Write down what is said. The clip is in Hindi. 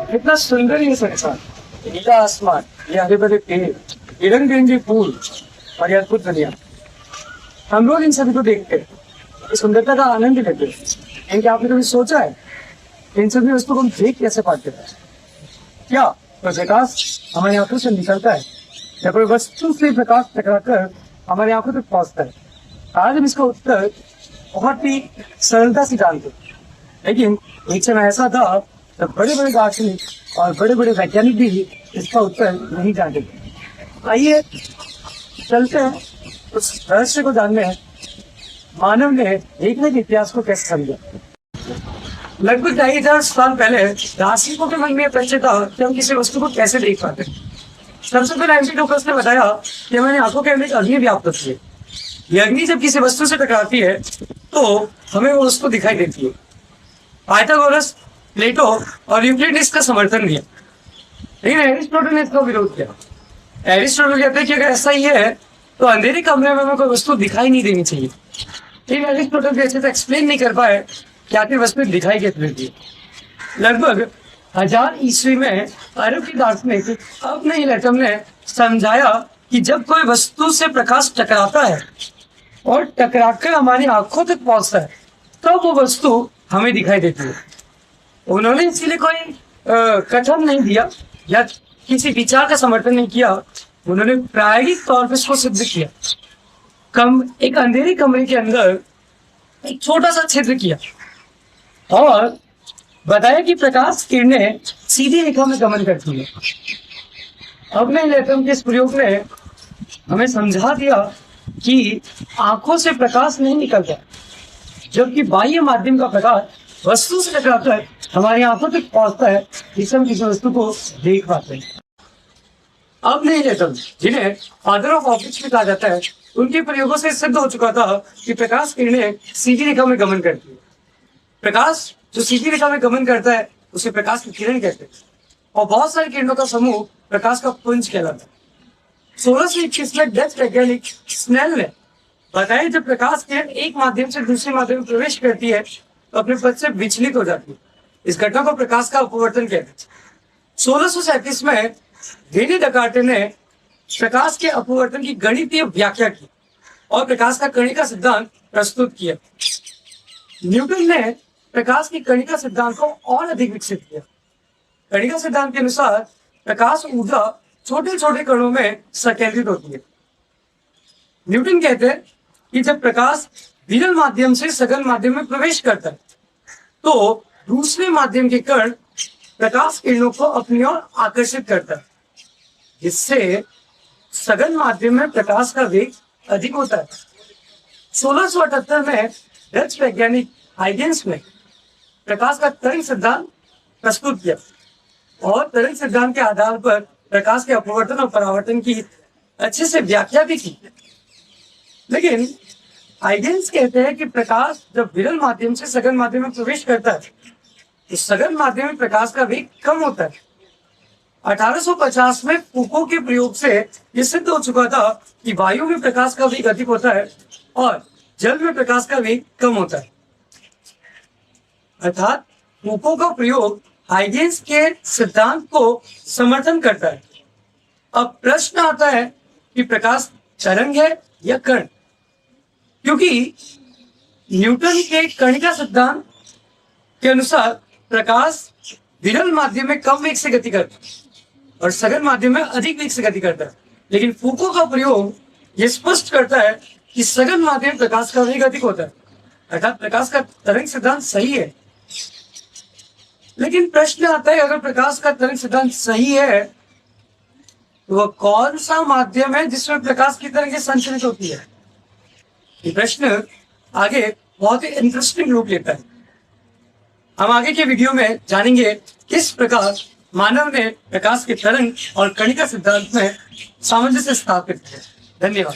कितना सुंदर ये संसार, नीला आसमान, ये हरे भरे पेड़, ये रंग बिरंगे फूल और ये अद्भुत दुनिया। हम लोग इन सभी को देखते हैं, इस सुंदरता का आनंद लेते हैं। लेकिन क्या आपने कभी सोचा है इन सभी वस्तुओं को हम देख कैसे पाते हैं? क्या तो प्रकाश हमारी आंखों से निकलता है या कोई वस्तु से प्रकाश टकराकर हमारी आंखों तक पहुंचता है? आज हम इसका उत्तर बहुत ही सरलता से जानते हैं, लेकिन एक समय ऐसा था जब बड़े बड़े दार्शनिक और बड़े बड़े वैज्ञानिक भी इसका उत्तर नहीं जानते थे। आइए चलते हैं उस रहस्य को जानने, मानव ने देखने के इतिहास को कैसे समझा। लगभग 2500 साल पहले दार्शनिकों के मन में यह प्रश्न था कि हम किसी वस्तु को कैसे देख पाते हैं। सबसे पहले एंटिडोकस ने बताया कि हमारी आंखों के अंदर एक अग्नि व्याप्त होती है। यह अग्नि जब किसी वस्तु से टकराती है तो हमें वो वस्तु दिखाई देती है। पाइथागोरस, प्लेटो और यूक्लिड ने इसका समर्थन दिया, लेकिन एरिस्टोटल ने इसका विरोध किया। एरिस्टोटल कहते हैं कि अगर ऐसा ही है तो अंधेरे कमरे में हमें कोई वस्तु दिखाई नहीं देनी चाहिए। लेकिन एरिस्टोटल भी अच्छे से एक्सप्लेन नहीं कर पाए कि आखिर वस्तु दिखाई कैसे देती है। लगभग 1000 ईस्वी में अरब की दार्शनिक अपने इलेटम ने समझाया कि जब कोई वस्तु से प्रकाश टकराता है और टकराकर हमारी आंखों तक पहुंचता है तब वो वस्तु हमें दिखाई देती है। उन्होंने इसीलिए कोई कथन नहीं दिया या किसी विचार का समर्थन नहीं किया, उन्होंने प्रायोगिक तौर पर इसको सिद्ध किया। एक अंधेरे कमरे के अंदर एक छोटा सा छिद्र किया और बताया कि प्रकाश किरणें सीधी रेखा में गमन करती है। अपने इलेक्ट्रॉन के इस प्रयोग ने हमें समझा दिया कि आंखों से प्रकाश नहीं निकलता, जबकि बाह्य माध्यम का प्रकाश वस्तु से टकराता है, हमारी आंखों तक पहुंचता है, जिससे हम किसी वस्तु को देख पाते हैं। अब नहीं इलेक्ट्रॉन, जिन्हें फादर ऑफ ऑप्टिक्स भी कहा जाता है, उनके प्रयोगों से सिद्ध हो चुका था कि प्रकाश किरणें सीधी रेखा में गमन करती है। प्रकाश जो सीधी रेखा में गमन करता है उसे प्रकाश की किरण कहते हैं, और बहुत सारी किरणों का समूह प्रकाश का पुंज कहलाता है। 1621 में डच वैज्ञानिक स्नेल ने बताया जब प्रकाश किरण एक माध्यम से दूसरे माध्यम में प्रवेश करती है तो अपने पथ से विचलित हो जाती है। इस घटना को प्रकाश का अपवर्तन कहते हैं। 1637 में रेने डेकार्टे ने प्रकाश के अपवर्तन की गणितीय व्याख्या की और प्रकाश का कणिका सिद्धांत प्रस्तुत किया। न्यूटन ने प्रकाश की कणिका सिद्धांत को और अधिक विकसित किया। कणिका सिद्धांत के अनुसार प्रकाश ऊर्जा छोटे छोटे कणों में संकेंद्रित होती है। न्यूटन कहते हैं कि जब प्रकाश विरल माध्यम से सघन माध्यम में प्रवेश करता है तो दूसरे माध्यम के कण प्रकाश किरणों को अपनी ओर आकर्षित करता है, जिससे सघन माध्यम में प्रकाश का वेग अधिक होता है। 1678 में डच वैज्ञानिक हाइगेंस ने प्रकाश का तरंग सिद्धांत प्रस्तुत किया और तरंग सिद्धांत के आधार पर प्रकाश के अपवर्तन और परावर्तन की अच्छे से व्याख्या भी की। लेकिन हाइगेंस कहते हैं कि प्रकाश जब विरल माध्यम से सघन माध्यम में प्रवेश करता है तो सघन माध्यम में प्रकाश का वेग कम होता है। 1850 में फूको के प्रयोग से यह सिद्ध हो चुका था कि वायु में प्रकाश का वेग अधिक होता है और जल में प्रकाश का वेग कम होता है। अर्थात फूको का प्रयोग हाइगेंस के सिद्धांत को समर्थन करता है। अब प्रश्न आता है कि प्रकाश तरंग है या कण, क्योंकि न्यूटन के कणिका सिद्धांत के अनुसार प्रकाश विरल माध्यम में कम वेग से गति करता है और सघन माध्यम में अधिक वेग से गति करता है। लेकिन फूको का प्रयोग यह स्पष्ट करता है कि सघन माध्यम में प्रकाश का वेग अधिक होता है, अर्थात प्रकाश का तरंग सिद्धांत सही है। लेकिन प्रश्न आता है अगर प्रकाश का तरंग सिद्धांत सही है तो वह कौन सा माध्यम है जिसमें प्रकाश की तरंगें संचरित होती है? ये प्रश्न आगे बहुत ही इंटरेस्टिंग रूप लेता है। हम आगे के वीडियो में जानेंगे किस प्रकार मानव ने प्रकाश के तरंग और कणिका सिद्धांत में सामंजस्य स्थापित किया। धन्यवाद।